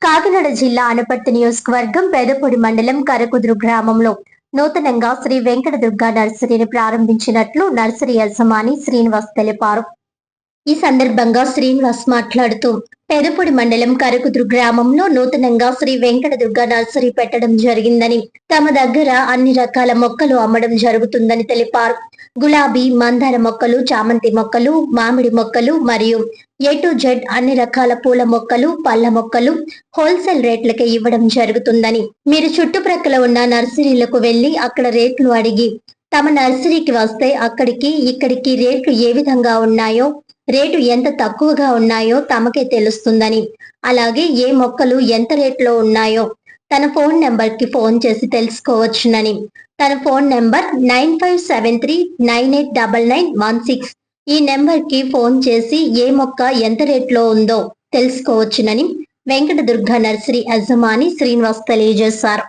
కాకినాడ జిల్లా అనపర్తి నియోజకవర్గం పెదపొడి మండలం కరకుదురు గ్రామంలో నూతనంగా శ్రీ వెంకట దుర్గా నర్సరీని ప్రారంభించినట్లు నర్సరీ యజమాని శ్రీనివాస్ తెలిపారు. ఈ సందర్భంగా శ్రీనివాస్ మాట్లాడుతూ పెదపొడి మండలం కరకుదురు గ్రామంలో నూతనంగా శ్రీ వెంకట దుర్గా నర్సరీ పెట్టడం జరిగిందని, తమ దగ్గర అన్ని రకాల మొక్కలు అమ్మడం జరుగుతుందని తెలిపారు. గులాబీ, మందార మొక్కలు, చామంతి మొక్కలు, మామిడి మొక్కలు మరియు ఏ టు జెడ్ అన్ని రకాల పూల మొక్కలు, పళ్ళ మొక్కలు హోల్సేల్ రేట్లకే ఇవ్వడం జరుగుతుందని, మీరు చుట్టుప్రక్కల ఉన్న నర్సరీలకు వెళ్లి అక్కడ రేట్లు అడిగి తమ నర్సరీకి వస్తే అక్కడికి ఇక్కడికి రేట్లు ఏ విధంగా ఉన్నాయో, రేటు ఎంత తక్కువగా ఉన్నాయో తమకే తెలుస్తుందని, అలాగే ఏ మొక్కలు ఎంత రేట్లో ఉన్నాయో తన ఫోన్ నెంబర్ కి ఫోన్ చేసి తెలుసుకోవచ్చునని, తన ఫోన్ నెంబర్ 9573989916. ఈ నెంబర్ కి ఫోన్ చేసి ఏ మొక్క ఎంత రేట్లో ఉందో తెలుసుకోవచ్చునని వెంకట దుర్గా నర్సరీ యజమాని శ్రీనివాస్ తెలియజేశారు.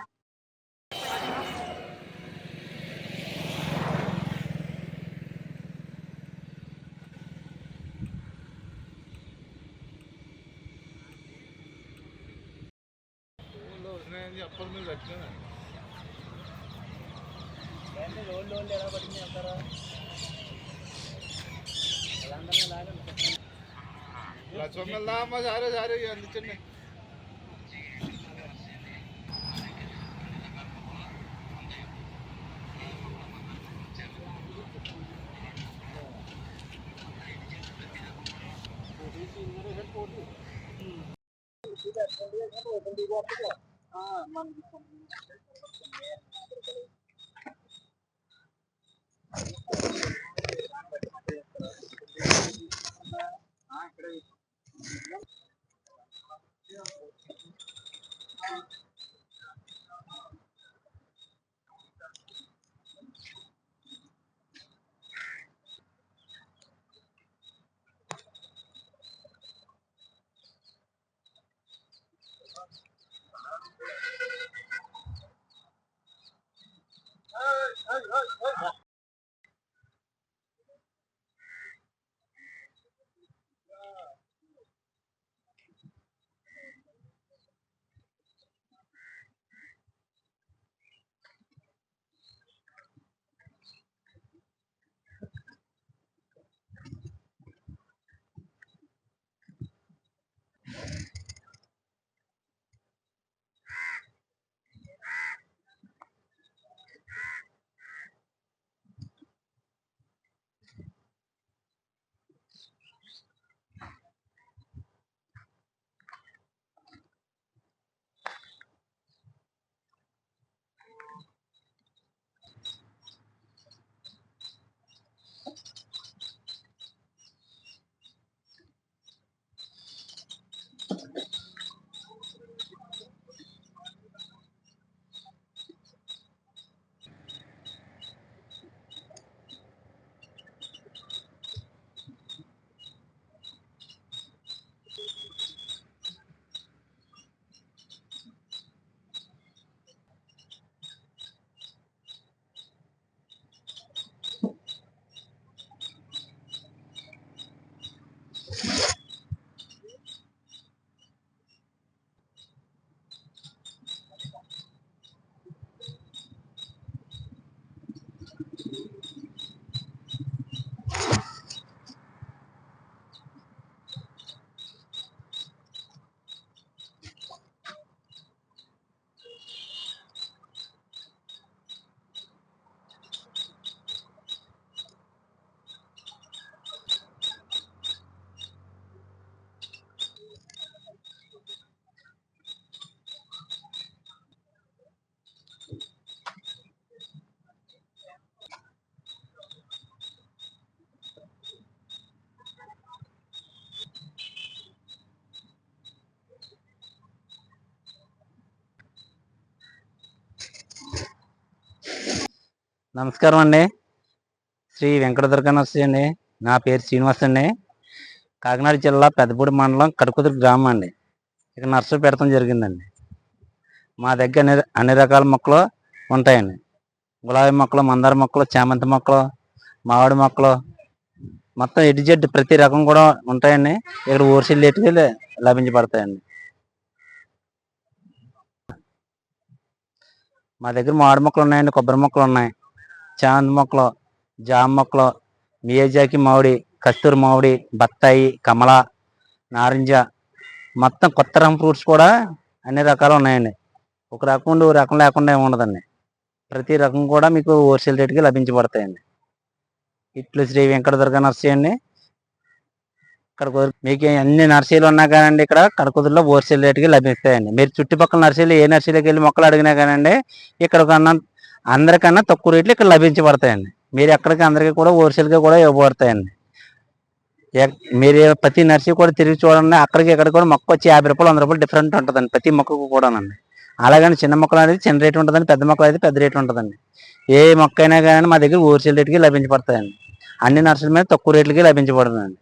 నమస్కారం అండి. శ్రీ వెంకట దుర్గా నర్సరీ అండి. నా పేరు శ్రీనివాస్ అండి. కాకినాడ జిల్లా పెదపూడి మండలం కరకుదురు గ్రామం అండి. ఇక నర్సరీ పెడతాం జరిగిందండి. మా దగ్గర అన్ని రకాల మొక్కలు ఉంటాయండి. గులాబీ మొక్కలు, మందార మొక్కలు, చామంతి మొక్కలు, మామిడి మొక్కలు, మొత్తం ఎటు జెడ్ ప్రతి రకం కూడా ఉంటాయండి. ఇక్కడ హోల్సేల్ రేటుకి లభించబడతాయండి. మా దగ్గర మామిడి మొక్కలు ఉన్నాయండి, కొబ్బరి మొక్కలు ఉన్నాయి, చామంతి మొక్కలు, జామ మొక్కలు, మియాజాకి మామిడి, కస్తూరి మామిడి, బత్తాయి, కమల, నారింజ, మొత్తం కొత్త రకం ఫ్రూట్స్ కూడా అన్ని రకాలు ఉన్నాయండి. ఒక రకం ఉండి ఒక రకం లేకుండా ఏమి ఉండదండి. ప్రతి రకం కూడా మీకు హోల్సేల్ రేట్కి లభించబడతాయండి. ఇట్లు శ్రీ వెంకటదుర్గ నర్సరీ అండి. ఇక్కడ మీకు అన్ని నర్సరీలు ఉన్నా కానండి ఇక్కడ కడకుదురులో హోల్సేల్ రేట్కి లభిస్తాయండి. మీరు చుట్టుపక్కల నర్సరీలు ఏ నర్సరీకి వెళ్ళి మొక్కలు అడిగినా కానండి ఇక్కడ అందరికన్నా తక్కువ రేట్లు ఇక్కడ లభించబడతాయండి. మీరు ఎక్కడికి అందరికీ కూడా హోల్సేల్గా కూడా ఇవ్వబడతాయండి. మీరు ప్రతి నర్సరీ కూడా తిరిగి చూడండి, అక్కడికి ఇక్కడ కూడా మొక్క వచ్చి 50 రూపాయలు 100 రూపాయలు డిఫరెంట్ ఉంటుందండి ప్రతి మొక్కకు కూడానండి. అలాగని చిన్న మొక్కలు అనేది చిన్న రేటు ఉంటుందండి, పెద్ద మొక్కలు అయితే పెద్ద రేటు ఉంటుందండి. ఏ మొక్క అయినా కానీ మా దగ్గర హోల్సేల్ రేట్కి లభించబడతాయండి. అన్ని నర్సరీల మీద తక్కువ రేట్లకి లభించబడుతుందండి.